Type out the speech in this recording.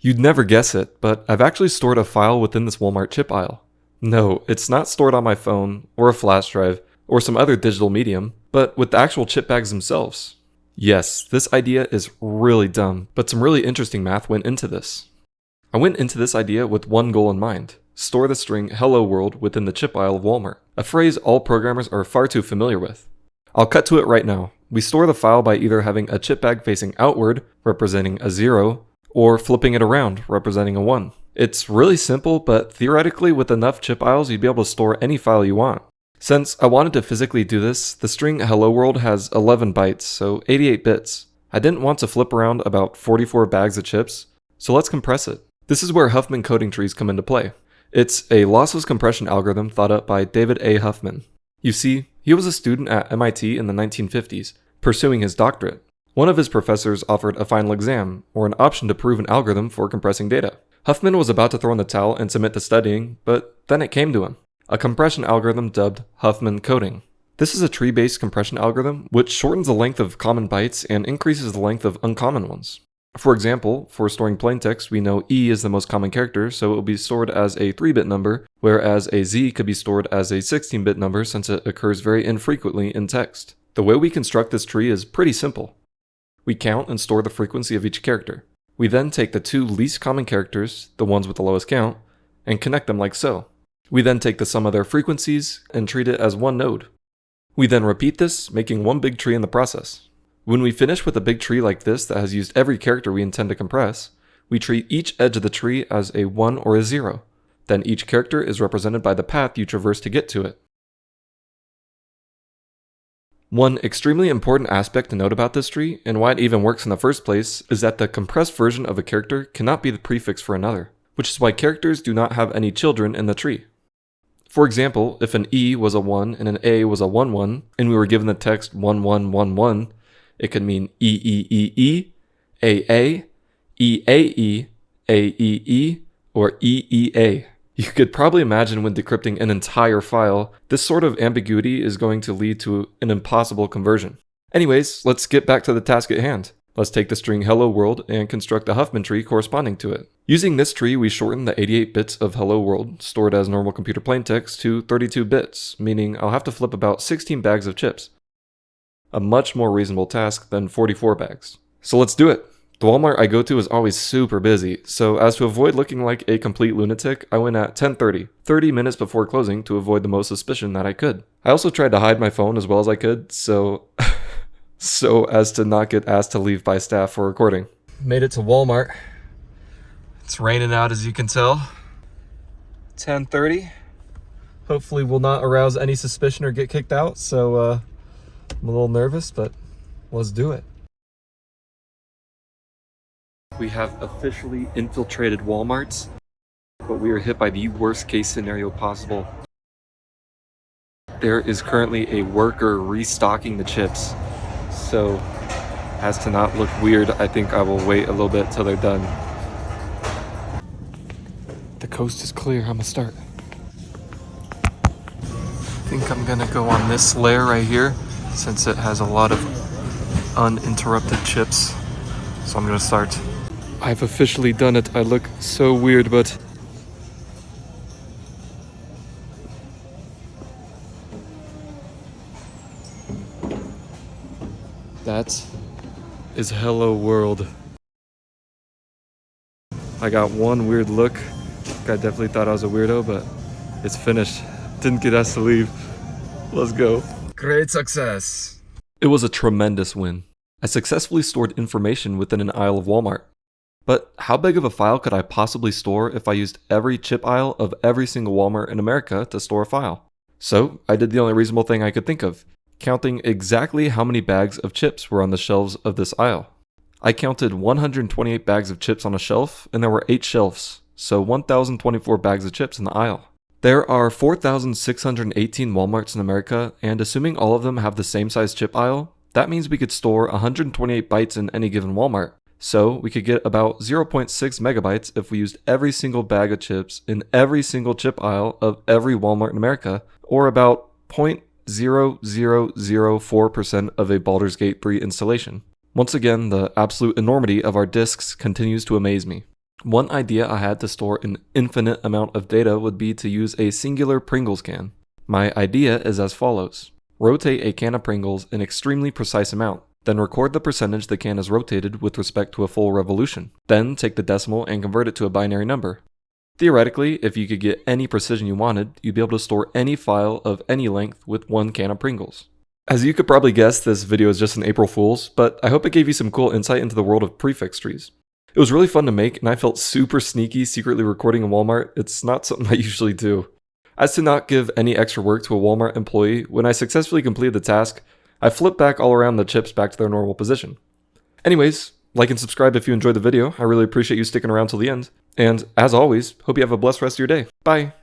You'd never guess it, but I've actually stored a file within this Walmart chip aisle. No, it's not stored on my phone, or a flash drive, or some other digital medium, but with the actual chip bags themselves. Yes, this idea is really dumb, but some really interesting math went into this. I went into this idea with one goal in mind: store the string "Hello World" within the chip aisle of Walmart, a phrase all programmers are far too familiar with. I'll cut to it right now. We store the file by either having a chip bag facing outward, representing a 0, or flipping it around, representing a 1. It's really simple, but theoretically with enough chip aisles you'd be able to store any file you want. Since I wanted to physically do this, the string "Hello World" has 11 bytes, so 88 bits. I didn't want to flip around about 44 bags of chips, so let's compress it. This is where Huffman coding trees come into play. It's a lossless compression algorithm thought up by David A. Huffman. You see, he was a student at MIT in the 1950s, pursuing his doctorate. One of his professors offered a final exam, or an option to prove an algorithm for compressing data. Huffman was about to throw in the towel and submit to studying, but then it came to him: a compression algorithm dubbed Huffman Coding. This is a tree-based compression algorithm which shortens the length of common bytes and increases the length of uncommon ones. For example, for storing plain text, we know E is the most common character, so it will be stored as a 3-bit number, whereas a Z could be stored as a 16-bit number since it occurs very infrequently in text. The way we construct this tree is pretty simple. We count and store the frequency of each character. We then take the 2 least common characters, the ones with the lowest count, and connect them like so. We then take the sum of their frequencies and treat it as one node. We then repeat this, making one big tree in the process. When we finish with a big tree like this that has used every character we intend to compress, we treat each edge of the tree as a 1 or a 0. Then each character is represented by the path you traverse to get to it. One extremely important aspect to note about this tree, and why it even works in the first place, is that the compressed version of a character cannot be the prefix for another, which is why characters do not have any children in the tree. For example, if an E was a 1 and an A was a 1-1, and we were given the text 1111, it could mean EEEE, AA, EAE, AEE, or EEA. You could probably imagine when decrypting an entire file, this sort of ambiguity is going to lead to an impossible conversion. Anyways, let's get back to the task at hand. Let's take the string "Hello World" and construct a Huffman tree corresponding to it. Using this tree, we shorten the 88 bits of "Hello World" stored as normal computer plaintext to 32 bits, meaning I'll have to flip about 16 bags of chips. A much more reasonable task than 44 bags. So let's do it. The Walmart I go to is always super busy, so as to avoid looking like a complete lunatic, I went at 10:30, 30 minutes before closing to avoid the most suspicion that I could. I also tried to hide my phone as well as I could, so as to not get asked to leave by staff for recording. Made it to Walmart. It's raining out, as you can tell. 10:30. Hopefully will not arouse any suspicion or get kicked out, so I'm a little nervous, but let's do it. We have officially infiltrated Walmart, but we are hit by the worst case scenario possible. There is currently a worker restocking the chips, so as to not look weird, I think I will wait a little bit till they're done. The coast is clear, I'm gonna start. I think I'm gonna go on this layer right here, since it has a lot of uninterrupted chips. So I'm gonna start. I've officially done it. I look so weird, but that is Hello World. I got one weird look. I definitely thought I was a weirdo, but it's finished. Didn't get asked to leave. Let's go. Great success. It was a tremendous win. I successfully stored information within an aisle of Walmart. But how big of a file could I possibly store if I used every chip aisle of every single Walmart in America to store a file? So I did the only reasonable thing I could think of, counting exactly how many bags of chips were on the shelves of this aisle. I counted 128 bags of chips on a shelf, and there were 8 shelves, so 1,024 bags of chips in the aisle. There are 4,618 Walmarts in America, and assuming all of them have the same size chip aisle, that means we could store 128 bytes in any given Walmart. So we could get about 0.6 megabytes if we used every single bag of chips in every single chip aisle of every Walmart in America, or about 0.0004% of a Baldur's Gate 3 installation. Once again, the absolute enormity of our disks continues to amaze me. One idea I had to store an infinite amount of data would be to use a singular Pringles can. My idea is as follows. Rotate a can of Pringles an extremely precise amount, then record the percentage the can is rotated with respect to a full revolution. Then take the decimal and convert it to a binary number. Theoretically, if you could get any precision you wanted, you'd be able to store any file of any length with one can of Pringles. As you could probably guess, this video is just an April Fool's, but I hope it gave you some cool insight into the world of prefix trees. It was really fun to make, and I felt super sneaky secretly recording in Walmart. It's not something I usually do. As to not give any extra work to a Walmart employee, when I successfully completed the task, I flipped back all around the chips back to their normal position. Anyways, like and subscribe if you enjoyed the video. I really appreciate you sticking around till the end. And as always, hope you have a blessed rest of your day. Bye!